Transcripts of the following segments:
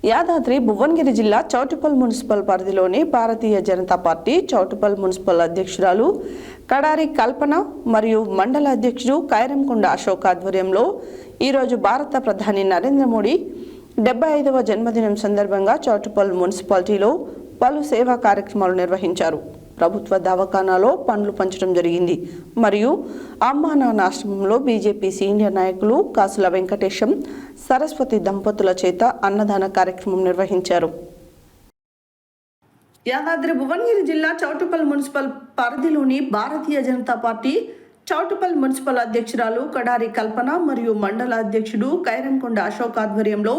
యాదాద్రి భువనగిరి జిల్లా చౌటుప్పల్ మున్సిపల్ పరిధిలోని Bharatiya Janata party Choutuppal municipal అధ్యక్షురాలు కడారి కల్పన మరియు మండల అధ్యక్షుడు కైరంకొండ అశోక్ ఆధ్వర్యంలో ఈరోజు భారత ప్రధాని నరేంద్ర మోడీ 75వ జన్మదినం సందర్భంగా చౌటుప్పల్ మున్సిపాలిటీలో పలు సేవా కార్యక్రమాలు నిర్వహించారు. ప్రభుత్వ దవాఖానాలో పండ్లు పంచడం జరిగింది. మరియు అమ్మా నాన్న ఆశ్రమంలో బీజేపీ సీనియర్ నాయకులు కాసుల వెంకటేశం, సరస్వతి దంపతుల చేత అన్నదాన కార్యక్రమం నిర్వహించారు. యాదాద్రి భువనగిరి జిల్లా చౌటుప్పల్ మున్సిపల్ పరిధిలోని భారతీయ జనతా పార్టీ చౌటుప్పల్ మున్సిపల్ అధ్యక్షురాలు కడారి కల్పన మరియు మండల అధ్యక్షుడు కైరంకొండ అశోక్ ఆధ్వర్యంలో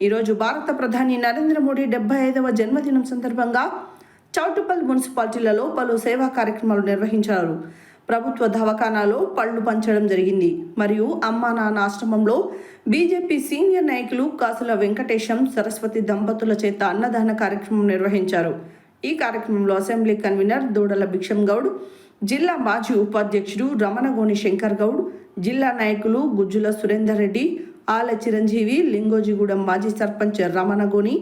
ఈరోజు భారత ప్రధాని నరేంద్ర మోడీ 75వ జన్మదినం సందర్భంగా చౌటుప్పల్ మున్సిపాలిటీలలో పలు సేవా కార్యక్రమాలు నిర్వహించారు. ప్రభుత్వ దవాఖానాలో పళ్ళు పంచడం జరిగింది. మరియు అమ్మా నాన్న ఆశ్రమంలో బీజేపీ సీనియర్ నాయకులు కాసుల వెంకటేశం, సరస్వతి దంపతుల చేత అన్నదాన కార్యక్రమం నిర్వహించారు. ఈ కార్యక్రమంలో అసెంబ్లీ కన్వీనర్ దూడల భిక్షం గౌడ్, జిల్లా మాజీ ఉపాధ్యక్షుడు రమణగోని శంకర్ గౌడ్, జిల్లా నాయకులు గుజ్జుల సురేందర్ రెడ్డి, ఆల చిరంజీవి, లింగోజిగూడెం మాజీ సర్పంచ్ రమణగోని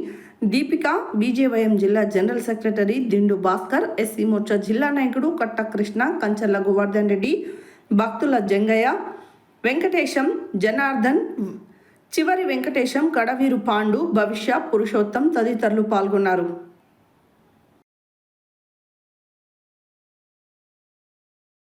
దీపిక, బీజేవైఎం జిల్లా జనరల్ సెక్రటరీ దిండు భాస్కర్, ఎస్సీ మోర్చా జిల్లా నాయకుడు కట్ట కృష్ణ, కంచర్ల గోవర్ధన్ రెడ్డి, భక్తుల జంగయ్య, వెంకటేశం, జనార్దన్, చివరి వెంకటేశం, కడవీరు పాండు, భవిష్య, పురుషోత్తం తదితరులు పాల్గొన్నారు.